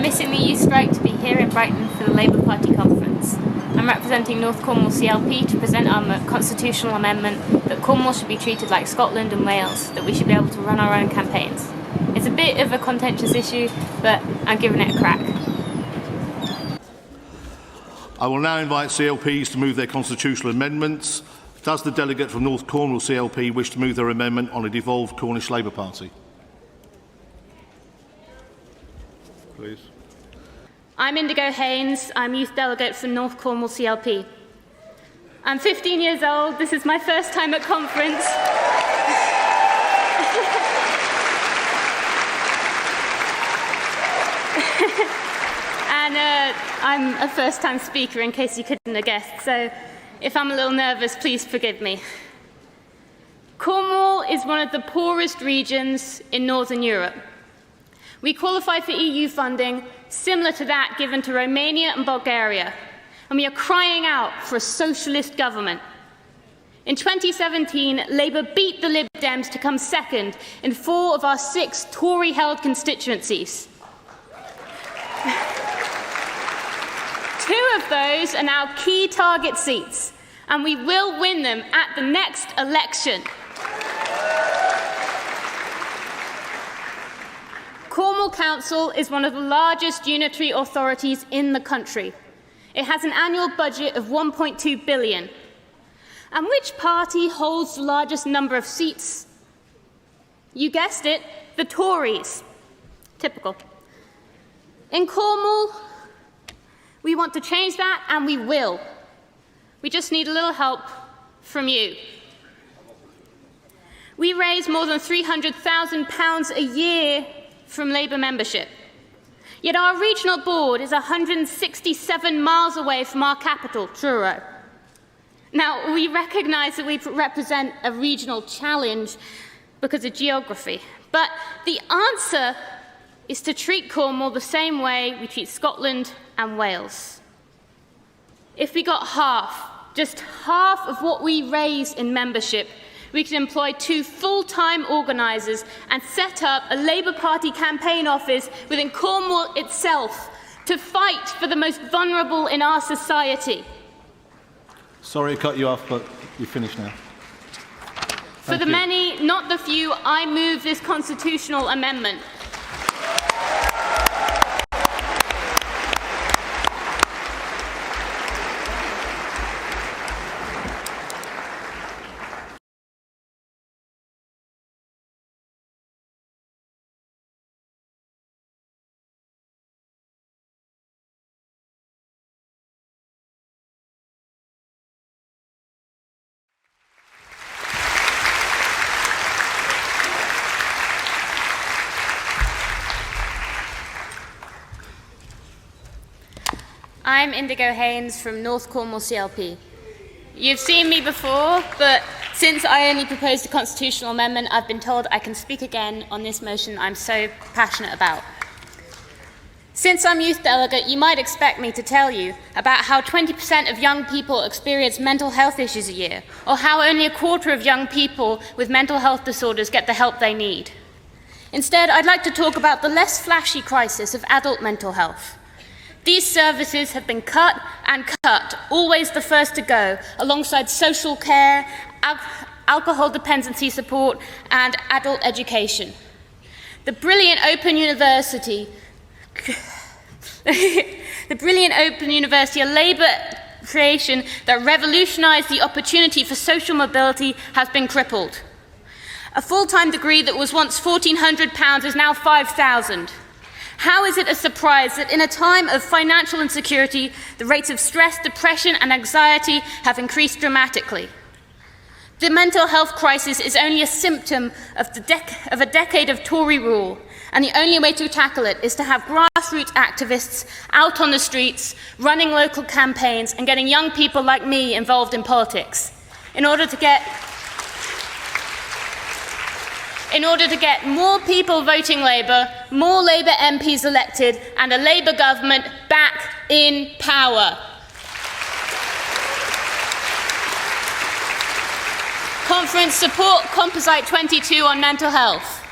missing the youth strike to be here in Brighton for the Labour Party conference. I'm representing North Cornwall CLP to present our constitutional amendment that Cornwall should be treated like Scotland and Wales, that we should be able to run our own campaigns. It's a bit of a contentious issue, but I'm giving it a crack. I will now invite CLPs to move their constitutional amendments. Does the delegate from North Cornwall CLP wish to move their amendment on a devolved Cornish Labour Party? Please. I'm Indigo Haynes. I'm Youth Delegate for North Cornwall CLP. I'm 15 years old. This is my first time at conference. And I'm a first-time speaker, in case you couldn't have guessed, so if I'm a little nervous, please forgive me. Cornwall is one of the poorest regions in Northern Europe. We qualify for EU funding similar to that given to Romania and Bulgaria, and we are crying out for a socialist government. In 2017, Labour beat the Lib Dems to come second in 4 of our 6 Tory-held constituencies. 2 of those are now key target seats, and we will win them at the next election. Cornwall Council is one of the largest unitary authorities in the country. It has an annual budget of £1.2 billion. And which party holds the largest number of seats? You guessed it, the Tories. Typical. In Cornwall, we want to change that, and we will. We just need a little help from you. We raise more than £300,000 a year from Labour membership. Yet our regional board is 167 miles away from our capital, Truro. Now, we recognise that we represent a regional challenge because of geography, but the answer is to treat Cornwall the same way we treat Scotland and Wales. If we got just half of what we raise in membership, we could employ 2 full-time organisers and set up a Labour Party campaign office within Cornwall itself to fight for the most vulnerable in our society. Sorry to cut you off, but you're finished now. For the many, not the few, I move this constitutional amendment. I'm Indigo Haynes from North Cornwall CLP. You've seen me before, but since I only proposed a constitutional amendment, I've been told I can speak again on this motion I'm so passionate about. Since I'm Youth Delegate, you might expect me to tell you about how 20% of young people experience mental health issues a year, or how only a quarter of young people with mental health disorders get the help they need. Instead, I'd like to talk about the less flashy crisis of adult mental health. These services have been cut and cut, always the first to go, alongside social care, alcohol dependency support, and adult education. The brilliant Open University, a Labour creation that revolutionised the opportunity for social mobility, has been crippled. A full-time degree that was once £1,400 is now £5,000. How is it a surprise that in a time of financial insecurity, the rates of stress, depression and anxiety have increased dramatically? The mental health crisis is only a symptom of a decade of Tory rule, and the only way to tackle it is to have grassroots activists out on the streets, running local campaigns and getting young people like me involved in politics, in order to get more people voting Labour, more Labour MPs elected, and a Labour government back in power. Conference, support Composite 22 on mental health.